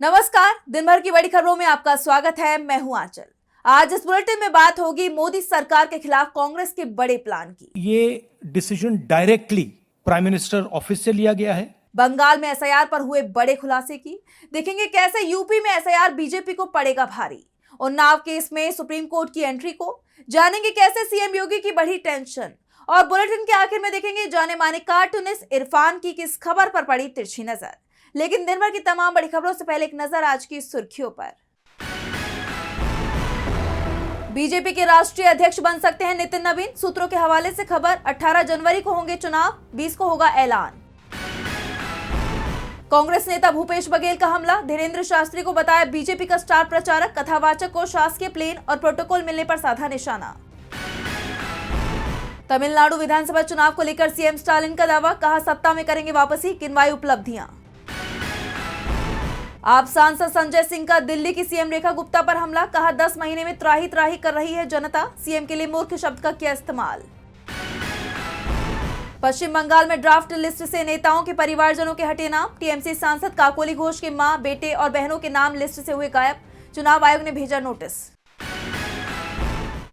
नमस्कार, दिन भर की बड़ी खबरों में आपका स्वागत है। मैं हूं आंचल। आज इस बुलेटिन में बात होगी मोदी सरकार के खिलाफ कांग्रेस के बड़े प्लान की। ये decision directly prime minister office से लिया गया है। बंगाल में एसआईआर पर हुए बड़े खुलासे की। देखेंगे कैसे यूपी में एसआईआर बीजेपी को पड़ेगा भारी। उन्नाव केस में सुप्रीम कोर्ट की एंट्री को जानेंगे कैसे सीएम योगी की बढ़ी टेंशन। और बुलेटिन के आखिर में देखेंगे जाने माने कार्टूनिस्ट इरफान की किस खबर पर पड़ी तिरछी नजर। लेकिन दिन भर की तमाम बड़ी खबरों से पहले एक नजर आज की सुर्खियों पर। बीजेपी के राष्ट्रीय अध्यक्ष बन सकते हैं नितिन नवीन। सूत्रों के हवाले से खबर। 18 जनवरी को होंगे चुनाव, 20 को होगा ऐलान। कांग्रेस नेता भूपेश बघेल का हमला। धीरेन्द्र शास्त्री को बताया बीजेपी का स्टार प्रचारक। कथावाचक को शासकीय प्लेन और प्रोटोकॉल मिलने पर साधा निशाना। तमिलनाडु विधानसभा चुनाव को लेकर सीएम स्टालिन का दावा। कहा सत्ता में करेंगे वापसी, गिनवाई उपलब्धियां। आप सांसद संजय सिंह का दिल्ली की सीएम रेखा गुप्ता पर हमला। कहा 10 महीने में त्राही त्राही कर रही है जनता। सीएम के लिए मूर्ख शब्द का किया इस्तेमाल। पश्चिम बंगाल में ड्राफ्ट लिस्ट से नेताओं के परिवारजनों के हटे नाम। टीएमसी सांसद काकोली घोष के मां, बेटे और बहनों के नाम लिस्ट से हुए गायब। चुनाव आयोग ने भेजा नोटिस।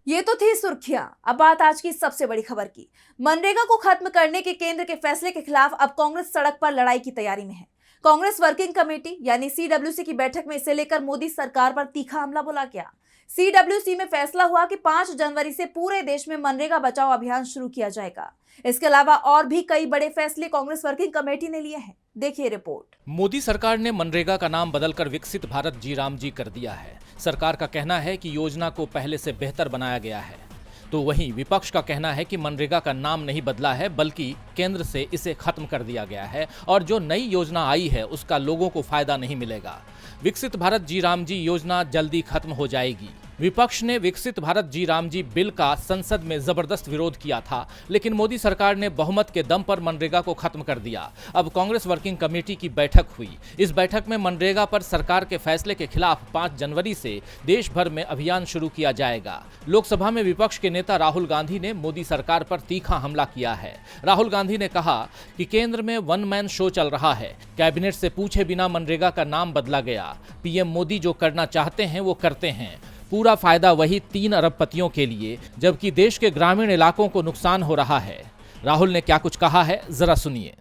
ये तो थी सुर्खियां। अब बात आज की सबसे बड़ी खबर की। मनरेगा को खत्म करने के केंद्र के फैसले के खिलाफ अब कांग्रेस सड़क पर लड़ाई की तैयारी में है। कांग्रेस वर्किंग कमेटी यानी सीडब्ल्यूसी की बैठक में इसे लेकर मोदी सरकार पर तीखा हमला बोला गया। सीडब्ल्यूसी में फैसला हुआ कि 5 जनवरी से पूरे देश में मनरेगा बचाओ अभियान शुरू किया जाएगा। इसके अलावा और भी कई बड़े फैसले कांग्रेस वर्किंग कमेटी ने लिए हैं। देखिए रिपोर्ट। मोदी सरकार ने मनरेगा का नाम बदलकर विकसित भारत जी राम जी कर दिया है। सरकार का कहना है कि योजना को पहले से बेहतर बनाया गया है, तो वहीं विपक्ष का कहना है कि मनरेगा का नाम नहीं बदला है बल्कि केंद्र से इसे खत्म कर दिया गया है और जो नई योजना आई है उसका लोगों को फायदा नहीं मिलेगा। विकसित भारत जी राम जी योजना जल्दी खत्म हो जाएगी। विपक्ष ने विकसित भारत जी राम जी बिल का संसद में जबरदस्त विरोध किया था, लेकिन मोदी सरकार ने बहुमत के दम पर मनरेगा को खत्म कर दिया। अब कांग्रेस वर्किंग कमेटी की बैठक हुई। इस बैठक में मनरेगा पर सरकार के फैसले के खिलाफ 5 जनवरी से देश भर में अभियान शुरू किया जाएगा। लोकसभा में विपक्ष के नेता राहुल गांधी ने मोदी सरकार पर तीखा हमला किया है। राहुल गांधी ने कहा कि केंद्र में वन मैन शो चल रहा है। कैबिनेट से पूछे बिना मनरेगा का नाम बदला गया। पीएम मोदी जो करना चाहते हैं वो करते हैं। पूरा फायदा वही 3 अरबपतियों के लिए, जबकि देश के ग्रामीण इलाकों को नुकसान हो रहा है। राहुल ने क्या कुछ कहा है, जरा सुनिए।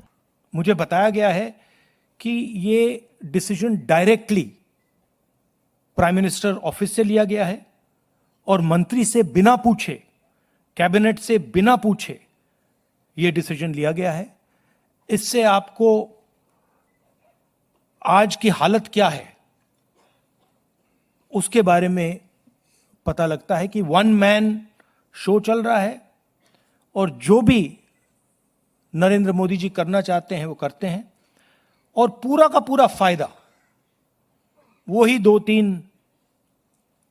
मुझे बताया गया है कि ये decision directly prime minister office से लिया गया है और मंत्री से बिना पूछे, कैबिनेट से बिना पूछे ये डिसीजन लिया गया है। इससे आपको आज की हालत क्या है उसके बारे में पता लगता है कि वन मैन शो चल रहा है और जो भी नरेंद्र मोदी जी करना चाहते हैं वो करते हैं और पूरा का पूरा फायदा वही 2-3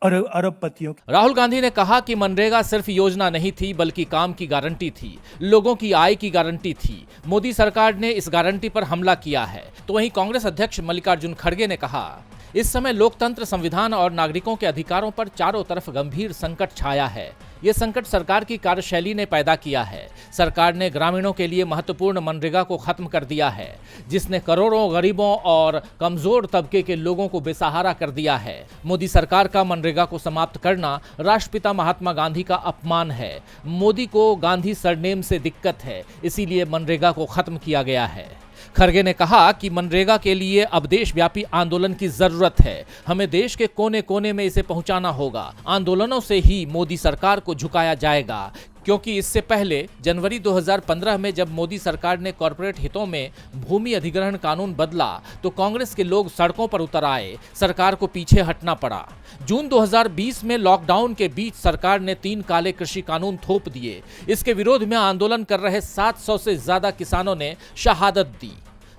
अरबपतियों। राहुल गांधी ने कहा कि मनरेगा सिर्फ योजना नहीं थी बल्कि काम की गारंटी थी, लोगों की आय की गारंटी थी। मोदी सरकार ने इस गारंटी पर हमला किया है। तो वहीं कांग्रेस अध्यक्ष मल्लिकार्जुन खड़गे ने कहा इस समय लोकतंत्र, संविधान और नागरिकों के अधिकारों पर चारों तरफ गंभीर संकट छाया है। ये संकट सरकार की कार्यशैली ने पैदा किया है। सरकार ने ग्रामीणों के लिए महत्वपूर्ण मनरेगा को खत्म कर दिया है, जिसने करोड़ों गरीबों और कमजोर तबके के लोगों को बेसहारा कर दिया है। मोदी सरकार का मनरेगा को समाप्त करना राष्ट्रपिता महात्मा गांधी का अपमान है। मोदी को गांधी सरनेम से दिक्कत है, इसीलिए मनरेगा को खत्म किया गया है। खड़गे ने कहा कि मनरेगा के लिए अब देशव्यापी आंदोलन की जरूरत है। हमें देश के कोने कोने में इसे पहुंचाना होगा। आंदोलनों से ही मोदी सरकार को झुकाया जाएगा, क्योंकि इससे पहले जनवरी 2015 में जब मोदी सरकार ने कॉरपोरेट हितों में भूमि अधिग्रहण कानून बदला तो कांग्रेस के लोग सड़कों पर उतर आए। सरकार को पीछे हटना पड़ा। जून 2020 में लॉकडाउन के बीच सरकार ने 3 काले कृषि कानून थोप दिए। इसके विरोध में आंदोलन कर रहे 700 से ज्यादा किसानों ने शहादत दी।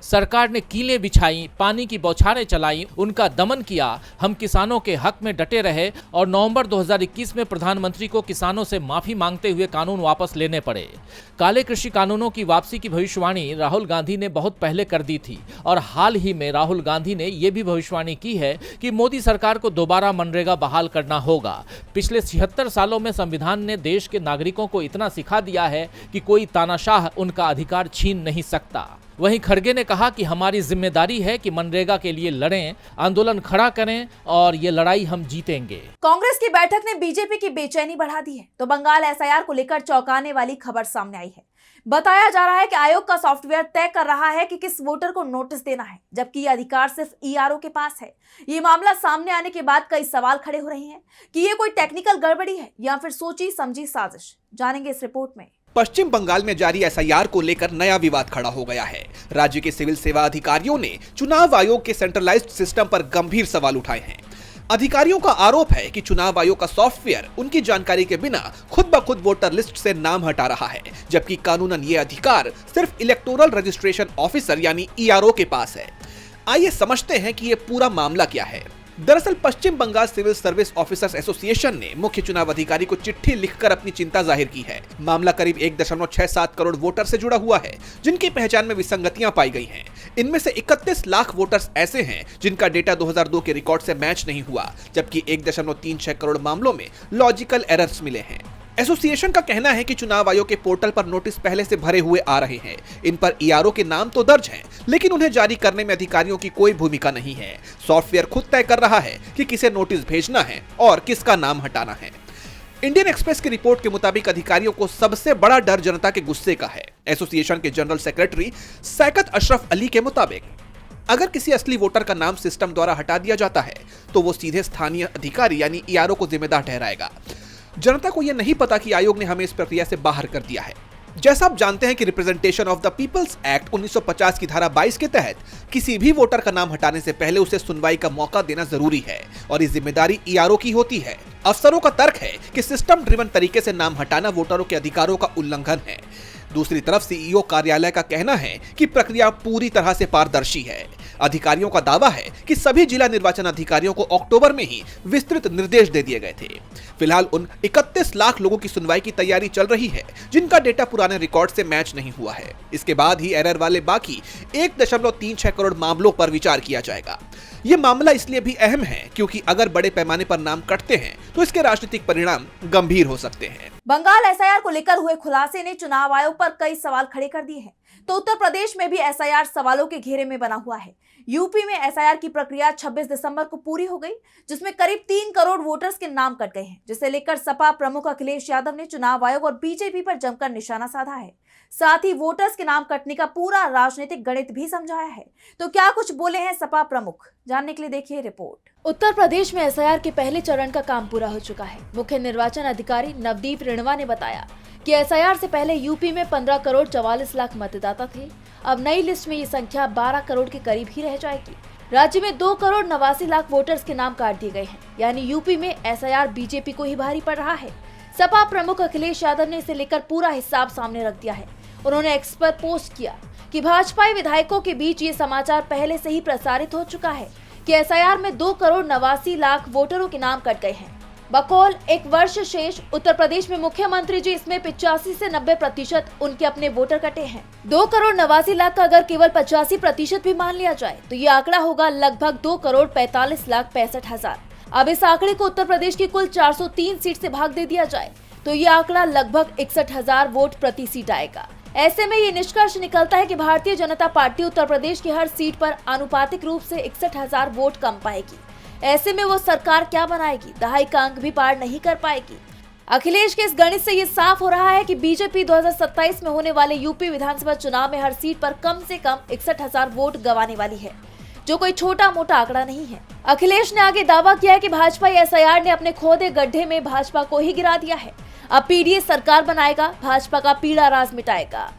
सरकार ने कीलें बिछाई, पानी की बौछारें चलाई, उनका दमन किया। हम किसानों के हक में डटे रहे और नवंबर 2021 में प्रधानमंत्री को किसानों से माफी मांगते हुए कानून वापस लेने पड़े। काले कृषि कानूनों की वापसी की भविष्यवाणी राहुल गांधी ने बहुत पहले कर दी थी और हाल ही में राहुल गांधी ने यह भी भविष्यवाणी की है कि मोदी सरकार को दोबारा मनरेगा बहाल करना होगा। पिछले 76 सालों में संविधान ने देश के नागरिकों को इतना सिखा दिया है कि कोई तानाशाह उनका अधिकार छीन नहीं सकता। वहीं खड़गे ने कहा कि हमारी जिम्मेदारी है कि मनरेगा के लिए लड़ें, आंदोलन खड़ा करें और ये लड़ाई हम जीतेंगे। कांग्रेस की बैठक ने बीजेपी की बेचैनी बढ़ा दी है तो बंगाल एसआईआर को लेकर चौंकाने वाली खबर सामने आई है। बताया जा रहा है कि आयोग का सॉफ्टवेयर तय कर रहा है कि किस वोटर को नोटिस देना है, जबकि यह अधिकार सिर्फ ईआरओ के पास है। ये मामला सामने आने के बाद कई सवाल खड़े हो रहे हैं कि ये कोई टेक्निकल गड़बड़ी है या फिर सोची समझी साजिश। जानेंगे इस रिपोर्ट में। पश्चिम बंगाल में जारी एसआईआर को लेकर नया विवाद खड़ा हो गया है। राज्य के सिविल सेवा अधिकारियों ने चुनाव आयोग के सेंट्रलाइज्ड सिस्टम पर गंभीर सवाल उठाए हैं। अधिकारियों का आरोप है कि चुनाव आयोग का सॉफ्टवेयर उनकी जानकारी के बिना खुद ब खुद वोटर लिस्ट से नाम हटा रहा है, जबकि कानूनन ये अधिकार सिर्फ इलेक्टोरल रजिस्ट्रेशन ऑफिसर यानी ईआरओ के पास है। आइए समझते हैं कि ये पूरा मामला क्या है। दरअसल Paschim Bengal civil service officers association ने मुख्य चुनाव अधिकारी को चिट्ठी लिखकर अपनी चिंता जाहिर की है। मामला करीब 1.67 करोड़ वोटर से जुड़ा हुआ है, जिनकी पहचान में विसंगतियां पाई गई हैं। इनमें से 31 लाख वोटर्स ऐसे हैं जिनका डेटा 2002 के रिकॉर्ड से मैच नहीं हुआ, जबकि 1.36 करोड़ मामलों में लॉजिकल एरर्स मिले हैं। एसोसिएशन का कहना है कि चुनाव आयोग के पोर्टल पर नोटिस पहले से भरे हुए आ रहे हैं। इन पर ईआरओ के नाम तो दर्ज हैं, लेकिन उन्हें जारी करने में अधिकारियों की कोई भूमिका नहीं है। सॉफ्टवेयर खुद तय कर रहा है कि किसे नोटिस भेजना है और किसका नाम हटाना है। इंडियन एक्सप्रेस की रिपोर्ट के मुताबिक अधिकारियों को सबसे बड़ा डर जनता के गुस्से का है। एसोसिएशन के जनरल सेक्रेटरी सैकत अशरफ अली के मुताबिक अगर किसी असली वोटर का नाम सिस्टम द्वारा हटा दिया जाता है तो वो सीधे स्थानीय अधिकारी यानी ईआरओ को जिम्मेदार ठहराएगा। जनता को यह नहीं पता कि आयोग ने हमें इस प्रक्रिया से बाहर कर दिया है। जैसा आप जानते हैं कि representation of the people's act 1950 की धारा 22 के तहत किसी भी वोटर का नाम हटाने से पहले उसे सुनवाई का मौका देना जरूरी है और ये जिम्मेदारी ईआरओ की होती है। अफसरों का तर्क है कि सिस्टम ड्रिवन तरीके से नाम हटाना वोटरों के अधिकारों का उल्लंघन है। दूसरी तरफ सीईओ कार्यालय का कहना है कि प्रक्रिया पूरी तरह से पारदर्शी है। अधिकारियों का दावा है कि सभी जिला निर्वाचन अधिकारियों को अक्टूबर में ही विस्तृत निर्देश दे दिए गए थे। फिलहाल उन 31 लाख लोगों की सुनवाई की तैयारी चल रही है जिनका डेटा पुराने रिकॉर्ड से मैच नहीं हुआ है। इसके बाद ही एरर वाले बाकी 1.36 करोड़ मामलों पर विचार किया जाएगा। ये मामला इसलिए भी अहम है क्योंकि अगर बड़े पैमाने पर नाम कटते हैं तो इसके राजनीतिक परिणाम गंभीर हो सकते हैं। बंगाल एसआईआर को लेकर हुए खुलासे ने चुनाव आयोग पर कई सवाल खड़े कर दिए हैं, तो उत्तर प्रदेश में भी एसआईआर सवालों के घेरे में बना हुआ है। यूपी में एसआईआर की प्रक्रिया 26 दिसंबर को पूरी हो गई, जिसमें करीब 3 करोड़ वोटर्स के नाम कट गए हैं, जिसे लेकर सपा प्रमुख अखिलेश यादव ने चुनाव आयोग और बीजेपी पर जमकर निशाना साधा है। साथ ही वोटर्स के नाम कटने का पूरा राजनीतिक गणित भी समझाया है। तो क्या कुछ बोले हैं सपा प्रमुख, जानने के लिए देखिए रिपोर्ट। उत्तर प्रदेश में एसआईआर के पहले चरण का काम पूरा हो चुका है। मुख्य निर्वाचन अधिकारी नवदीप रिणवा ने बताया कि एसआईआर से पहले यूपी में 15 करोड़ 44 लाख मतदाता थे। अब नई लिस्ट में ये संख्या 12 करोड़ के करीब ही रह जाएगी। राज्य में 2 करोड़ 89 लाख वोटर्स के नाम काट दिए गए हैं, यानी यूपी में एसआईआर बीजेपी को ही भारी पड़ रहा है। सपा प्रमुख अखिलेश यादव ने इसे लेकर पूरा हिसाब सामने रख दिया है। उन्होंने एक्स पर पोस्ट किया कि भाजपाई विधायकों के बीच ये समाचार पहले से ही प्रसारित हो चुका है कि एसआईआर में 2 करोड़ 89 लाख वोटरों के नाम कट गए हैं। बकौल एक वर्ष शेष उत्तर प्रदेश में मुख्यमंत्री जी इसमें 85 से 90% उनके अपने वोटर कटे हैं। 2 करोड़ 89 लाख का अगर केवल 85% भी मान लिया जाए तो ये आंकड़ा होगा लगभग 2 करोड़ 45 लाख 65 हजार। अब इस आंकड़े को उत्तर प्रदेश की कुल 403 सीट से भाग दे दिया जाए तो ये आंकड़ा लगभग 61,000 वोट प्रति सीट आएगा। ऐसे में ये निष्कर्ष निकलता है कि भारतीय जनता पार्टी उत्तर प्रदेश की हर सीट पर आनुपातिक रूप से 61,000 वोट कम पाएगी। ऐसे में वो सरकार क्या बनाएगी, दहाई का अंक भी पार नहीं कर पाएगी। अखिलेश के इस गणित से ये साफ हो रहा है कि बीजेपी 2027 में होने वाले यूपी विधानसभा चुनाव में हर सीट पर कम से कम 61,000 वोट गंवाने वाली है, जो कोई छोटा मोटा आंकड़ा नहीं है। अखिलेश ने आगे दावा किया है कि भाजपा एसआईआर ने अपने खोदे गड्ढे में भाजपा को ही गिरा दिया है। अब पीडीए सरकार बनाएगा, भाजपा का पीड़ा राज मिटाएगा,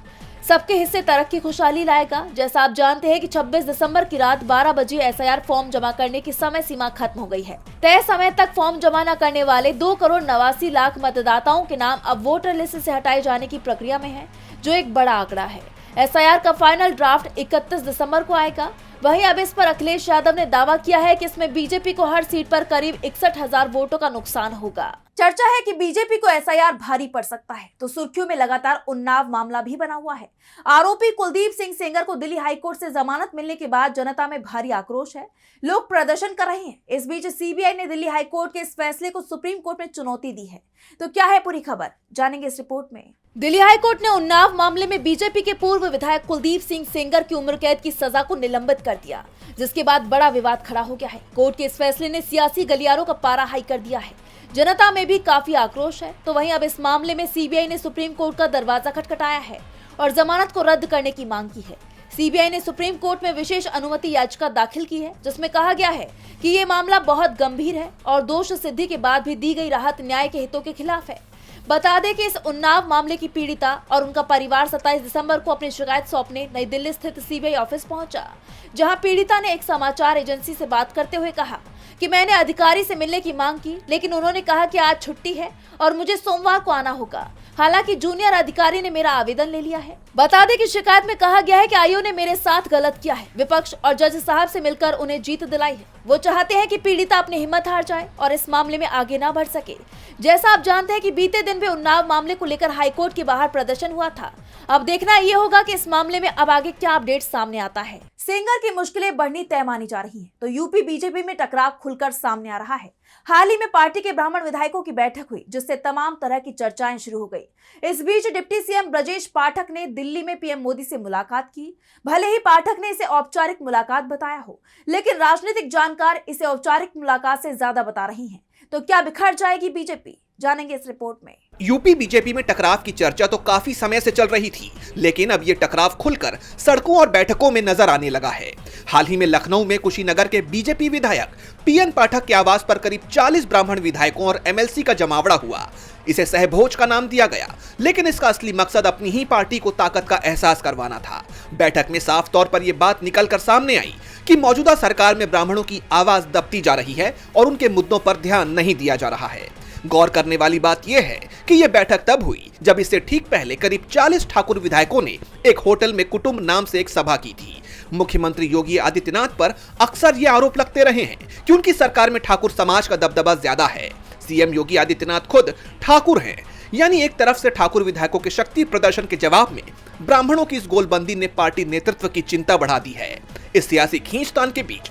सबके हिस्से तरक्की खुशहाली लाएगा। जैसा आप जानते हैं कि 26 दिसंबर की रात 12 बजे एसआईआर फॉर्म जमा करने की समय सीमा खत्म हो गई है। तय समय तक फॉर्म जमा न करने वाले 2 करोड़ 89 लाख मतदाताओं के नाम अब वोटर लिस्ट से हटाए जाने की प्रक्रिया में है, जो एक बड़ा आंकड़ा है। एसआईआर का फाइनल ड्राफ्ट 31 दिसंबर को आएगा। वहीं अब इस पर अखिलेश यादव ने दावा किया है कि इसमें बीजेपी को हर सीट पर करीब 61,000 वोटों का नुकसान होगा। चर्चा है कि बीजेपी को एसआईआर भारी पड़ सकता है, तो सुर्खियों में लगातार उन्नाव मामला भी बना हुआ है। आरोपी कुलदीप सिंह सेंगर को दिल्ली हाईकोर्ट से जमानत मिलने के बाद जनता में भारी आक्रोश है, लोग प्रदर्शन कर रहे हैं। इस बीच सीबीआई ने दिल्ली हाईकोर्ट के इस फैसले को सुप्रीम कोर्ट में चुनौती दी है। तो क्या है पूरी खबर, जानेंगे इस रिपोर्ट में। दिल्ली हाईकोर्ट ने उन्नाव मामले में बीजेपी के पूर्व विधायक कुलदीप सिंह सेंगर की उम्र कैद की सजा को निलंबित कर दिया, जिसके बाद बड़ा विवाद खड़ा हो गया है। कोर्ट के इस फैसले ने सियासी गलियारों का पारा हाई कर दिया है। जनता में भी काफी आक्रोश है। तो वहीं अब इस मामले में सीबीआई ने सुप्रीम कोर्ट का दरवाजा खटखटाया है और जमानत को रद्द करने की मांग की है। सीबीआई ने सुप्रीम कोर्ट में विशेष अनुमति याचिका दाखिल की है, जिसमें कहा गया है कि ये मामला बहुत गंभीर है और दोष सिद्धि के बाद भी दी गई राहत न्याय के हितों के खिलाफ है। बता दें कि इस उन्नाव मामले की पीड़िता और उनका परिवार 27 दिसंबर को अपनी शिकायत सौंपने नई दिल्ली स्थित सीबीआई ऑफिस पहुंचा, जहां पीड़िता ने एक समाचार एजेंसी से बात करते हुए कहा कि मैंने अधिकारी से मिलने की मांग की, लेकिन उन्होंने कहा कि आज छुट्टी है और मुझे सोमवार को आना होगा। हालांकि जूनियर अधिकारी ने मेरा आवेदन ले लिया है। बता दें कि शिकायत में कहा गया है कि आईओ ने मेरे साथ गलत किया है। विपक्ष और जज साहब से मिलकर उन्हें जीत दिलाई है। वो चाहते हैं कि पीड़िता अपनी हिम्मत हार जाए और इस मामले में आगे ना बढ़ सके। जैसा आप जानते हैं कि बीते दिन भी उन्नाव मामले को लेकर हाईकोर्ट के बाहर प्रदर्शन हुआ था। अब देखना ये होगा कि इस मामले में अब आगे क्या अपडेट सामने आता है। सेंगर की मुश्किलें बढ़नी तय मानी जा रही हैं, तो यूपी बीजेपी में टकराव खुलकर सामने आ रहा है। हाल ही में पार्टी के ब्राह्मण विधायकों की बैठक हुई, जिससे तमाम तरह की चर्चाएं शुरू हो गई। इस बीच डिप्टी सीएम ब्रजेश पाठक ने दिल्ली में पीएम मोदी से मुलाकात की। भले ही पाठक ने इसे औपचारिक मुलाकात बताया हो, लेकिन राजनीतिक जानकार इसे औपचारिक मुलाकात से ज्यादा बता रही हैं। तो क्या बिखर जाएगी बीजेपी, जानेंगे इस रिपोर्ट में। यूपी बीजेपी में टकराव की चर्चा तो काफी समय से चल रही थी, लेकिन अब ये टकराव खुलकर सड़कों और बैठकों में नजर आने लगा है। हाल ही में लखनऊ में कुशीनगर के बीजेपी विधायक पीएन पाठक के आवास पर करीब 40 ब्राह्मण विधायकों और एमएलसी का जमावड़ा हुआ। इसे सहभोज का नाम दिया गया, लेकिन इसका असली मकसद अपनी ही पार्टी को ताकत का एहसास करवाना था। बैठक में साफ तौर पर यह बात निकलकर सामने आई कि मौजूदा सरकार में ब्राह्मणों की आवाज दबती जा रही है और उनके मुद्दों पर ध्यान नहीं दिया जा रहा है। गौर करने वाली बात यह है कि यह बैठक तब हुई जब इससे ठीक पहले करीब 40 ठाकुर विधायकों ने एक होटल में कुटुंब नाम से एक सभा की थी। मुख्यमंत्री योगी आदित्यनाथ पर अक्सर ये आरोप लगते रहे हैं कि उनकी सरकार में ठाकुर समाज का दबदबा ज्यादा है। सीएम योगी आदित्यनाथ खुद ठाकुर हैं, यानी एक तरफ से ठाकुर विधायकों के शक्ति प्रदर्शन के जवाब में ब्राह्मणों की इस गोलबंदी ने पार्टी नेतृत्व की चिंता बढ़ा दी है। इस सियासी खींचतान के बीच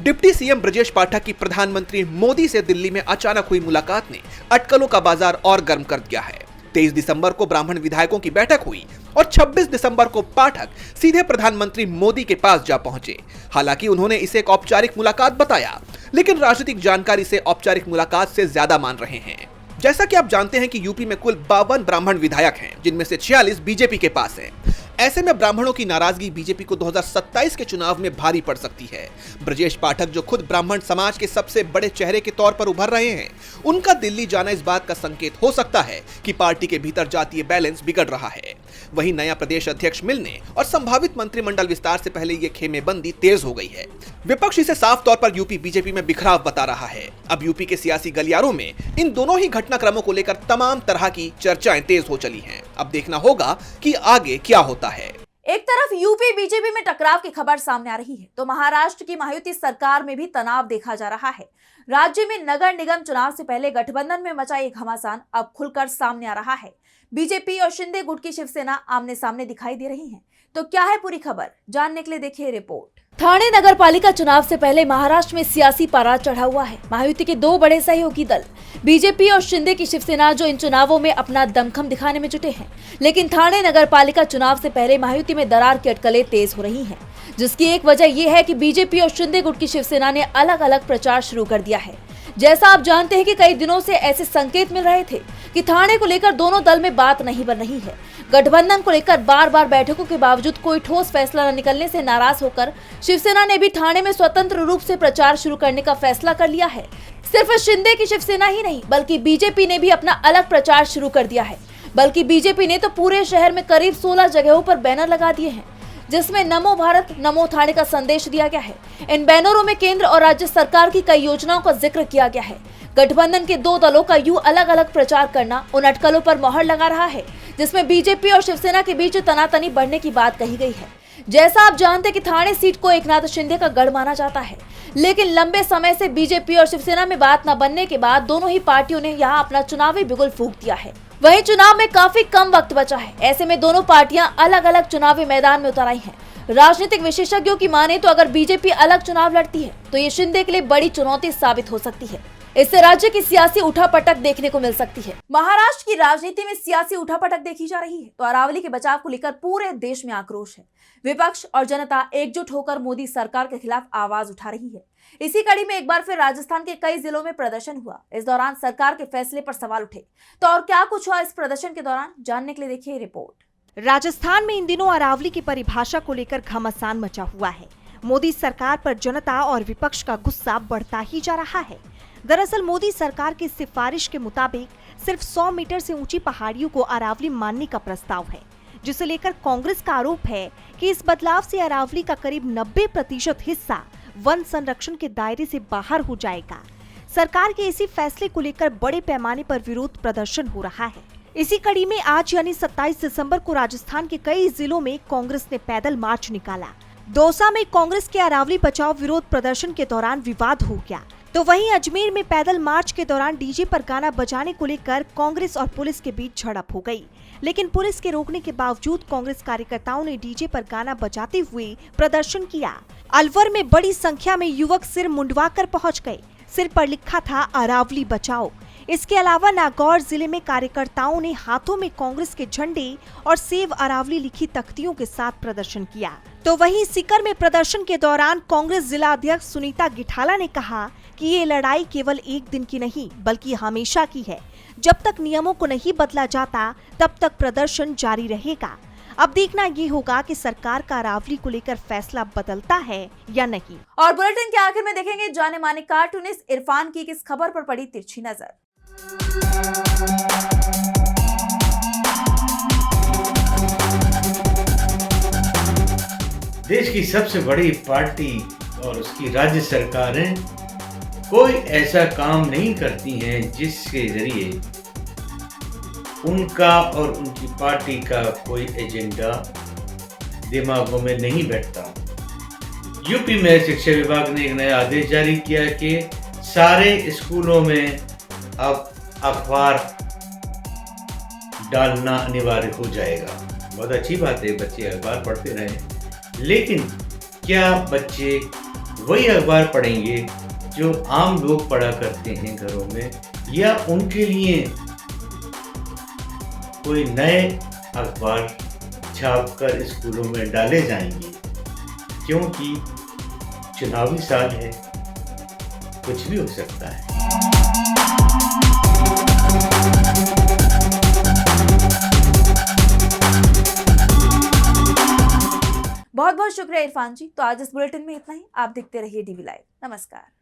डिप्टी सीएम ब्रजेश पाठक की प्रधानमंत्री मोदी से दिल्ली में अचानक हुई मुलाकात ने अटकलों का बाजार और गर्म कर दिया है। 23 दिसंबर को ब्राह्मण विधायकों की बैठक हुई और 26 दिसंबर को पाठक सीधे प्रधानमंत्री मोदी के पास जा पहुंचे। हालांकि उन्होंने इसे एक औपचारिक मुलाकात बताया, लेकिन राजनीतिक जानकार इसे औपचारिक मुलाकात से ज्यादा मान रहे हैं। जैसा कि आप जानते हैं कि यूपी में कुल 52 ब्राह्मण विधायक हैं, जिनमें से 46 बीजेपी के पास हैं। ऐसे में ब्राह्मणों की नाराजगी बीजेपी को 2027 के चुनाव में भारी पड़ सकती है। ब्रजेश पाठक, जो खुद ब्राह्मण समाज के सबसे बड़े चेहरे के तौर पर उभर रहे हैं, उनका दिल्ली जाना इस बात का संकेत हो सकता है कि पार्टी के भीतर जातीय बैलेंस बिगड़ रहा है। वहीं नया प्रदेश अध्यक्ष मिलने और संभावित मंत्रिमंडल विस्तार से पहले ये खेमेबंदी तेज हो गई है। विपक्ष इसे साफ तौर पर यूपी बीजेपी में बिखराव बता रहा है। अब यूपी के सियासी गलियारों में इन दोनों ही घटनाक्रमों को लेकर तमाम तरह की चर्चाएं तेज हो चली हैं। अब देखना होगा कि आगे क्या होता है। एक तरफ यूपी बीजेपी में टकराव की खबर सामने आ रही है, तो महाराष्ट्र की महायुति सरकार में भी तनाव देखा जा रहा है। राज्य में नगर निगम चुनाव से पहले गठबंधन में मचा एक घमासान अब खुलकर सामने आ रहा है। बीजेपी और शिंदे गुट की शिवसेना आमने सामने दिखाई दे रही है। तो क्या है पूरी खबर, जानने के लिए देखिए रिपोर्ट। ठाणे नगर पालिका चुनाव से पहले महाराष्ट्र में सियासी पारा चढ़ा हुआ है। महायुति के दो बड़े सहयोगी दल बीजेपी और शिंदे की शिवसेना जो इन चुनावों में अपना दमखम दिखाने में जुटे हैं, लेकिन ठाणे नगर पालिका चुनाव से पहले महायुति में दरार की अटकलें तेज हो रही हैं, जिसकी एक वजह यह है कि बीजेपी और शिंदे गुट की शिवसेना ने अलग अलग प्रचार शुरू कर दिया है। जैसा आप जानते हैं कि कई दिनों से ऐसे संकेत मिल रहे थे कि ठाणे को लेकर दोनों दल में बात नहीं बन रही है। गठबंधन को लेकर बार बार बैठकों के बावजूद कोई ठोस फैसला न निकलने से नाराज होकर शिवसेना ने भी ठाणे में स्वतंत्र रूप से प्रचार शुरू करने का फैसला कर लिया है। सिर्फ शिंदे की शिवसेना ही नहीं, बल्कि बीजेपी ने भी अपना अलग प्रचार शुरू कर दिया है। बल्कि बीजेपी ने तो पूरे शहर में करीब 16 जगहों पर बैनर लगा दिए हैं, जिसमें नमो भारत नमो ठाणे का संदेश दिया गया है। इन बैनरों में केंद्र और राज्य सरकार की कई योजनाओं का जिक्र किया गया है। गठबंधन के दो दलों का यूं अलग अलग प्रचार करना उन अटकलों पर मोहर लगा रहा है, जिसमें बीजेपी और शिवसेना के बीच तनातनी बढ़ने की बात कही गई है। जैसा आप जानते हैं कि ठाणे सीट को एकनाथ शिंदे का गढ़ माना जाता है, लेकिन लंबे समय से बीजेपी और शिवसेना में बात न बनने के बाद दोनों ही पार्टियों ने यहां अपना चुनावी बिगुल फूंक दिया है। वहीं चुनाव में काफी कम वक्त बचा है। ऐसे में दोनों पार्टियां अलग अलग चुनावी मैदान में उतर आई हैं। राजनीतिक विशेषज्ञों की माने तो अगर बीजेपी अलग चुनाव लड़ती है तो ये शिंदे के लिए बड़ी चुनौती साबित हो सकती है। इससे राज्य की सियासी उठापटक देखने को मिल सकती है। महाराष्ट्र की राजनीति में सियासी उठापटक देखी जा रही है तो अरावली के बचाव को लेकर पूरे देश में आक्रोश है। विपक्ष और जनता एकजुट होकर मोदी सरकार के खिलाफ आवाज उठा रही है। इसी कड़ी में एक बार फिर राजस्थान के कई जिलों में प्रदर्शन हुआ। इस दौरान सरकार के फैसले पर सवाल उठे। तो और क्या कुछ हुआ इस प्रदर्शन के दौरान, जानने के लिए देखिए रिपोर्ट। राजस्थान में इन दिनों अरावली की परिभाषा को लेकर घमासान मचा हुआ है। मोदी सरकार पर जनता और विपक्ष का गुस्सा बढ़ता ही जा रहा है। दरअसल मोदी सरकार की सिफारिश के मुताबिक सिर्फ 100 मीटर से ऊंची पहाड़ियों को अरावली मानने का प्रस्ताव है, जिसे लेकर कांग्रेस का आरोप है कि इस बदलाव से अरावली का करीब 90% हिस्सा वन संरक्षण के दायरे से बाहर हो जाएगा। सरकार के इसी फैसले को लेकर बड़े पैमाने पर विरोध प्रदर्शन हो रहा है। इसी कड़ी में आज यानी 27 दिसंबर को राजस्थान के कई जिलों में कांग्रेस ने पैदल मार्च निकाला। दौसा में कांग्रेस के अरावली बचाओ विरोध प्रदर्शन के दौरान विवाद हो गया, तो वहीं अजमेर में पैदल मार्च के दौरान डीजे पर गाना बजाने को लेकर कांग्रेस और पुलिस के बीच झड़प हो गई। लेकिन पुलिस के रोकने के बावजूद कांग्रेस कार्यकर्ताओं ने डीजे पर गाना बजाते हुए प्रदर्शन किया। अलवर में बड़ी संख्या में युवक सिर मुंडवाकर पहुंच गए। सिर पर लिखा था अरावली बचाओ। इसके अलावा नागौर जिले में कार्यकर्ताओं ने हाथों में कांग्रेस के झंडे और सेव अरावली लिखी तख्तियों के साथ प्रदर्शन किया। तो वहीं सीकर में प्रदर्शन के दौरान कांग्रेस जिला अध्यक्ष सुनीता गिठाला ने कहा कि ये लड़ाई केवल एक दिन की नहीं बल्कि हमेशा की है। जब तक नियमों को नहीं बदला जाता तब तक प्रदर्शन जारी रहेगा। अब देखना ये होगा कि सरकार का अरावली को लेकर फैसला बदलता है या नहीं। और बुलेटिन के आखिर में देखेंगे जाने माने कार्टूनिस्ट इरफान की किस खबर पर पड़ी तिरछी नजर। देश की सबसे बड़ी पार्टी और उसकी राज्य सरकारें कोई ऐसा काम नहीं करती हैं जिसके जरिए उनका और उनकी पार्टी का कोई एजेंडा दिमागों में नहीं बैठता। यूपी में शिक्षा विभाग ने एक नया आदेश जारी किया कि सारे स्कूलों में अब अखबार डालना अनिवार्य हो जाएगा। बहुत अच्छी बात है, बच्चे अखबार पढ़ते रहें, लेकिन क्या बच्चे वही अखबार पढ़ेंगे जो आम लोग पढ़ा करते हैं घरों में, या उनके लिए कोई नए अखबार छापकर स्कूलों में डाले जाएंगे? क्योंकि चुनावी साल है, कुछ भी हो सकता है। बहुत बहुत शुक्रिया इरफान जी। तो आज इस बुलेटिन में इतना ही। आप देखते रहिए डीवी लाइव। नमस्कार।